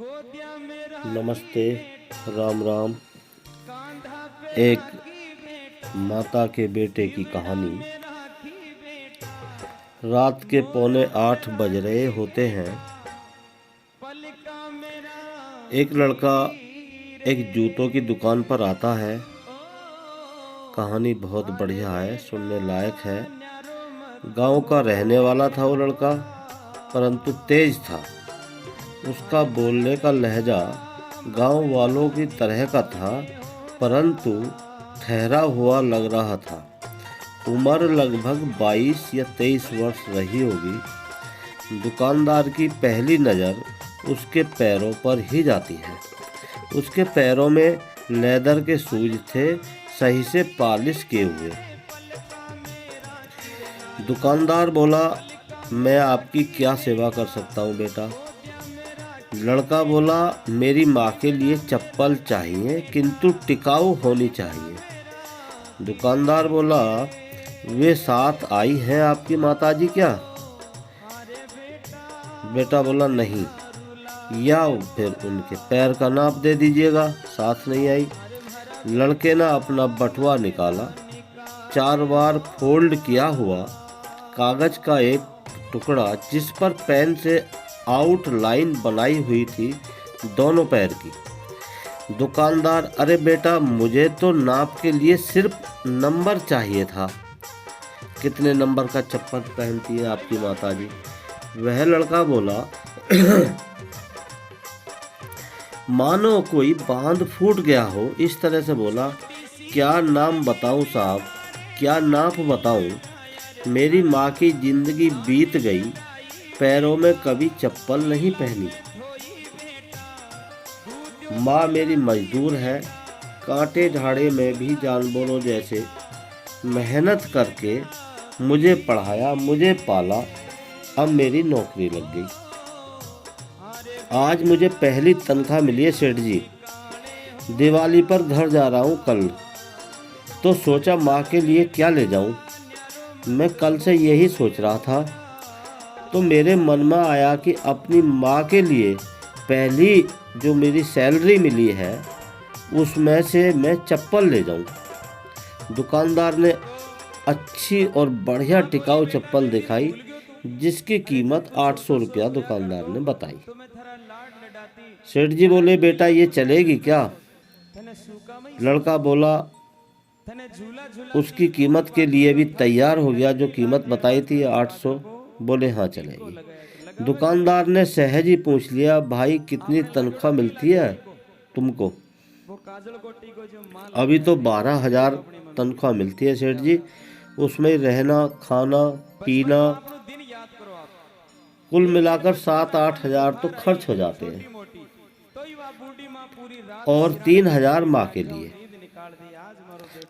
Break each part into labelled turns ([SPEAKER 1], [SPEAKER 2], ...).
[SPEAKER 1] नमस्ते, राम राम। एक माता के बेटे की कहानी। रात के 7:45 बज रहे होते हैं। एक लड़का एक जूतों की दुकान पर आता है। कहानी बहुत बढ़िया है, सुनने लायक है। गांव का रहने वाला था वो लड़का, परंतु तेज था। उसका बोलने का लहजा गांव वालों की तरह का था, परंतु ठहरा हुआ लग रहा था। उम्र लगभग 22 या 23 वर्ष रही होगी। दुकानदार की पहली नज़र उसके पैरों पर ही जाती है। उसके पैरों में लेदर के शूज थे, सही से पॉलिश किए हुए। दुकानदार बोला, मैं आपकी क्या सेवा कर सकता हूँ बेटा? लड़का बोला, मेरी माँ के लिए चप्पल चाहिए, किंतु टिकाऊ होनी चाहिए। दुकानदार बोला, वे साथ आई हैं आपकी माताजी क्या? बेटा बोला, नहीं। या फिर उनके पैर का नाप दे दीजिएगा, साथ नहीं आई। लड़के ने अपना बटुआ निकाला। 4 बार फोल्ड किया हुआ कागज का एक टुकड़ा, जिस पर पेन से आउटलाइन बनाई हुई थी दोनों पैर की। दुकानदार, अरे बेटा, मुझे तो नाप के लिए सिर्फ नंबर चाहिए था। कितने नंबर का चप्पल पहनती है आपकी माताजी? वह लड़का बोला, मानो कोई बांध फूट गया हो, इस तरह से बोला, क्या नाम बताऊं साहब, क्या नाप बताऊं? मेरी माँ की जिंदगी बीत गई, पैरों में कभी चप्पल नहीं पहनी। माँ मेरी मजदूर है, कांटे झाड़े में भी जानवरों जैसे मेहनत करके मुझे पढ़ाया, मुझे पाला। अब मेरी नौकरी लग गई। आज मुझे पहली तनख्वाह मिली है सेठ जी। दिवाली पर घर जा रहा हूँ कल, तो सोचा माँ के लिए क्या ले जाऊँ। मैं कल से यही सोच रहा था, तो मेरे मन में आया कि अपनी माँ के लिए पहली जो मेरी सैलरी मिली है उसमें से मैं चप्पल ले जाऊं। दुकानदार ने अच्छी और बढ़िया टिकाऊ चप्पल दिखाई, जिसकी कीमत 800 रुपया दुकानदार ने बताई। सेठ जी बोले, बेटा ये चलेगी क्या? लड़का बोला, उसकी कीमत के लिए भी तैयार हो गया, जो कीमत बताई थी 800। बोले, हाँ चलेगी। दुकानदार ने सहज ही पूछ लिया, भाई कितनी तनख्वाह मिलती है तुमको? अभी तो 12,000 तनख्वाह मिलती है सेठ जी, उसमें रहना खाना पीना कुल मिलाकर 7-8 हजार तो खर्च हो जाते हैं, और 3,000 माँ के लिए।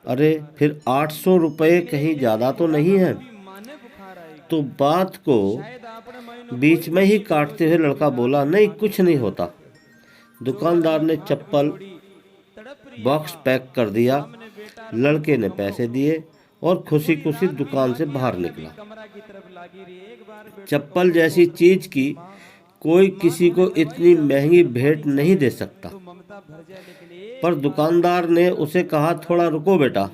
[SPEAKER 1] अरे फिर 800 रुपये कहीं ज़्यादा तो नहीं है? तो बात को बीच में ही काटते हुए लड़का बोला, नहीं कुछ नहीं होता। दुकानदार ने चप्पल बॉक्स पैक कर दिया। लड़के ने पैसे दिए और खुशी खुशी दुकान से बाहर निकला। चप्पल जैसी चीज की कोई किसी को इतनी महंगी भेंट नहीं दे सकता। पर दुकानदार ने उसे कहा, थोड़ा रुको बेटा।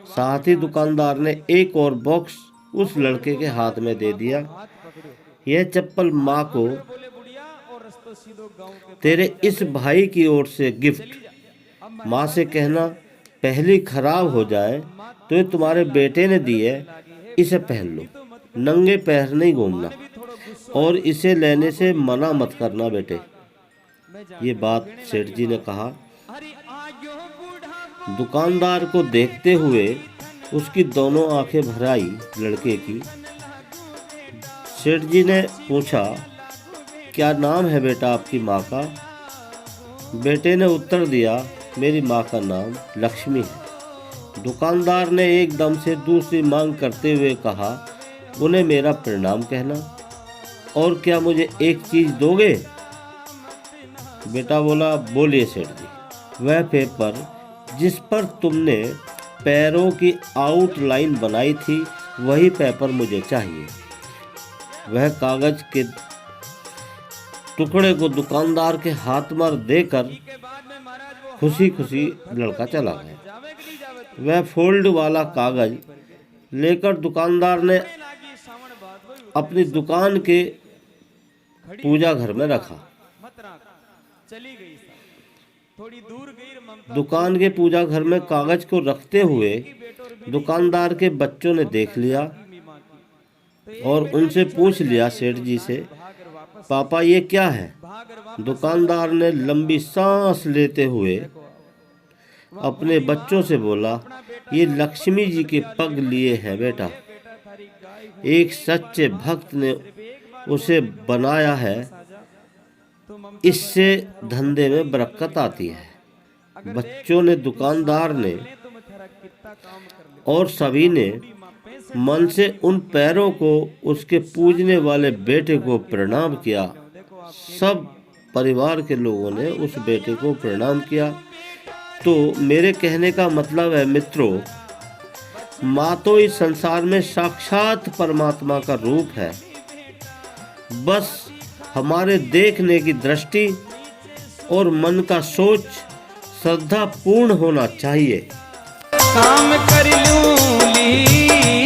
[SPEAKER 1] साथ ही दुकानदार ने एक और बॉक्स उस लड़के के हाथ में दे दिया। यह चप्पल माँ को तेरे इस भाई की ओर से गिफ्ट। माँ से कहना, पहली खराब हो जाए तो ये तुम्हारे बेटे ने दी है, इसे पहन लो, नंगे पैर नहीं घूमना, और इसे लेने से मना मत करना बेटे। ये बात सेठ जी ने कहा। दुकानदार को देखते हुए उसकी दोनों आंखें भर आई लड़के की। सेठ जी ने पूछा, क्या नाम है बेटा आपकी माँ का? बेटे ने उत्तर दिया, मेरी माँ का नाम लक्ष्मी है। दुकानदार ने एकदम से दूसरी मांग करते हुए कहा, उन्हें मेरा प्रणाम कहना, और क्या मुझे एक चीज दोगे? बेटा बोला, बोलिए सेठ जी। वह पेपर जिस पर तुमने पैरों की आउटलाइन बनाई थी, वही पेपर मुझे चाहिए। वह कागज के टुकड़े को दुकानदार के हाथ में देकर खुशी खुशी लड़का चला गया। वह फोल्ड वाला कागज लेकर दुकानदार ने अपनी दुकान के पूजा घर में रखा। दुकान के पूजा घर में कागज को रखते हुए दुकानदार के बच्चों ने देख लिया और उनसे पूछ लिया सेठ जी से, पापा ये क्या है? दुकानदार ने लंबी सांस लेते हुए अपने बच्चों से बोला, ये लक्ष्मी जी के पग लिए हैं बेटा। एक सच्चे भक्त ने उसे बनाया है, इससे धंधे में बरकत आती है। बच्चों ने, दुकानदार ने और सभी ने मन से उन पैरों को उसके पूजने वाले बेटे को प्रणाम किया। सब परिवार के लोगों ने उस बेटे को प्रणाम किया। तो मेरे कहने का मतलब है मित्रों, माँ तो इस संसार में साक्षात परमात्मा का रूप है। बस हमारे देखने की दृष्टि और मन का सोच श्रद्धा पूर्ण होना चाहिए।
[SPEAKER 2] काम कर लूं ली